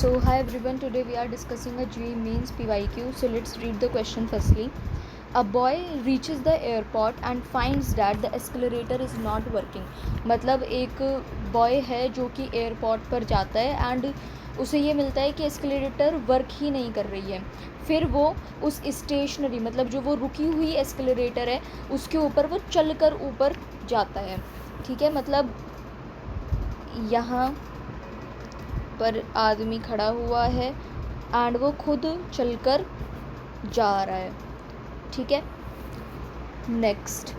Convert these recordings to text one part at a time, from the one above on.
So hi everyone, today we are discussing a GE Mains PYQ. So let's read the question firstly. A boy reaches the airport and finds that the escalator is not working. मतलब एक boy है जो कि airport पर जाता है and उसे ये मिलता है कि एस्केलेटर वर्क ही नहीं कर रही है. फिर वो उस स्टेशनरी मतलब जो वो रुकी हुई एस्केलेटर है उसके ऊपर वो चलकर ऊपर जाता है. ठीक है, मतलब यहाँ पर आदमी खड़ा हुआ है एंड वो खुद चलकर जा रहा है. ठीक है, next.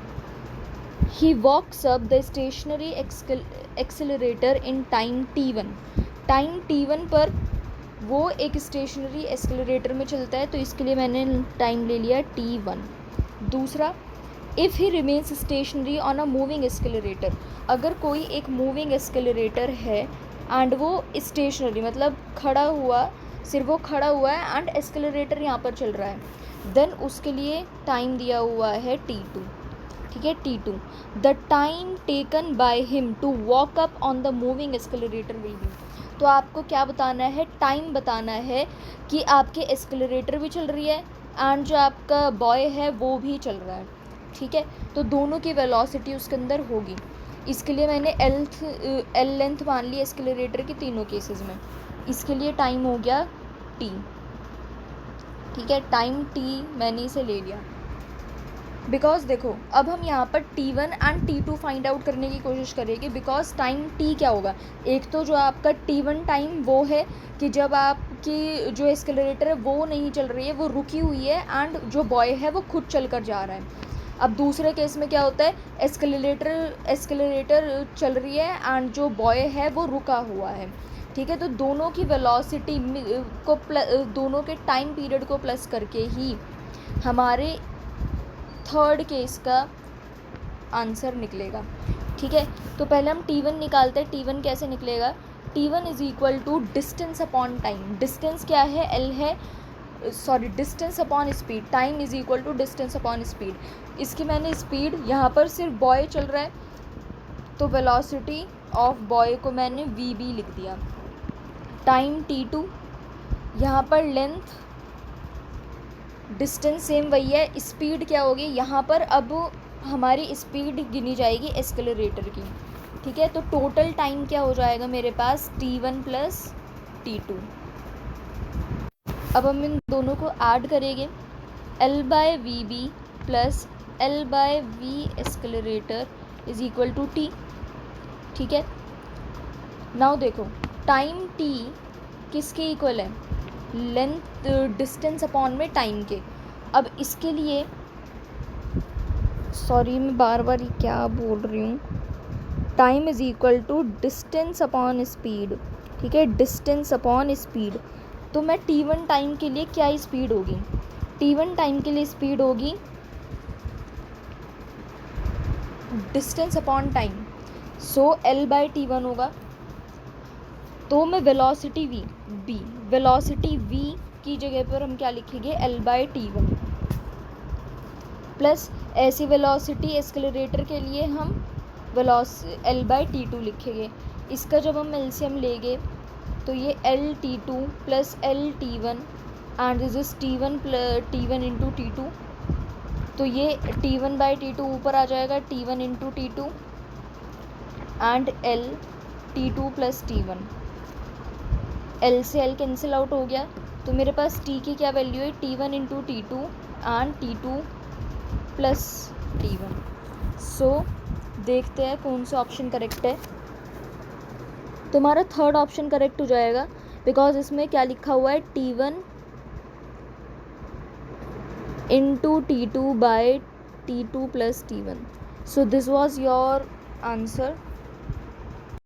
He walks up the stationary accelerator in time t1. Time t1 पर वो एक स्टेशनरी एक्सेलरेटर में चलता है, तो इसके लिए मैंने टाइम ले लिया t1. दूसरा, if he remains stationary on a moving escalator. अगर कोई एक मूविंग एस्केलेटर है एंड वो स्टेशनरी मतलब खड़ा हुआ, सिर्फ वो खड़ा हुआ है एंड एस्केलेटर यहाँ पर चल रहा है, देन उसके लिए टाइम दिया हुआ है t2. ठीक है, t2. The time taken by him to walk up on the moving escalator will be. तो आपको क्या बताना है, टाइम बताना है कि आपके एस्केलेटर भी चल रही है एंड जो आपका बॉय है वो भी चल रहा है. ठीक है, तो दोनों की वेलोसिटी उसके अंदर होगी. इसके लिए मैंने एल लेंथ मान ली एस्केलेटर की तीनों केसेस में. इसके लिए टाइम हो गया t. ठीक है, टाइम t मैंने इसे ले लिया बिकॉज देखो अब हम यहाँ पर t1 and t2 find out करने की कोशिश करेंगे. बिकॉज टाइम t क्या होगा, एक तो जो आपका t1 टाइम वो है कि जब आपकी जो एस्केलेटर है वो नहीं चल रही है, वो रुकी हुई है एंड जो बॉय है वो खुद चल कर जा रहा है. अब दूसरे केस में क्या होता है, एस्केलेटर चल रही है एंड जो बॉय है वो रुका हुआ है. ठीक है, तो दोनों की वेलोसिटी को दोनों के टाइम पीरियड को प्लस करके ही हमारे थर्ड केस का आंसर निकलेगा. ठीक है, तो पहले हम t1 निकालते हैं. t1 कैसे निकलेगा, t1 is equal to distance upon time. Distance क्या है, l है, sorry distance upon speed. Time is equal to distance upon speed. इसकी मैंने स्पीड, यहाँ पर सिर्फ बॉय चल रहा है तो वेलोसिटी ऑफ बॉय को मैंने vb लिख दिया. टाइम t2, यहाँ पर लेंथ, डिस्टेंस सेम वही है, स्पीड क्या होगी यहाँ पर, अब हमारी स्पीड गिनी जाएगी एस्केलेटर की. ठीक है, तो टोटल टाइम क्या हो जाएगा मेरे पास, t1 प्लस t2. अब हम इन दोनों को ऐड करेंगे. l by V B plus l by V escalator is equal to t. ठीक है, नाउ देखो टाइम t किसके इक्वल है, लेंथ डिस्टेंस अपॉन में टाइम के. अब इसके लिए सॉरी मैं बार बार क्या बोल रही हूँ, time is equal to distance upon speed. ठीक है, डिस्टेंस अपॉन स्पीड. तो मैं t1 टाइम के लिए क्या स्पीड होगी, t1 टाइम के लिए स्पीड होगी डिस्टेंस अपॉन टाइम, सो l बाय t1 होगा. तो मैं वेलोसिटी v की जगह पर हम क्या लिखेंगे, l बाय t1 प्लस ऐसी वेलोसिटी एस्केलेटर के लिए हम l बाय t2 लिखेंगे. इसका जब हम एलसीएम लेंगे तो ये l t2 plus l t1 and this is t1 into t2. तो ये t1 बाय t2 ऊपर आ जाएगा, t1 into t2 and l t2 plus t1. l से l कैंसिल आउट हो गया, तो मेरे पास t की क्या वैल्यू है, t1 into t2 and t2 plus t1. सो देखते हैं कौन सा ऑप्शन करेक्ट है. तुम्हारा थर्ड ऑप्शन करेक्ट हो जाएगा बिकॉज इसमें क्या लिखा हुआ है, t1 into t2 by t2 plus t1. So this was your answer.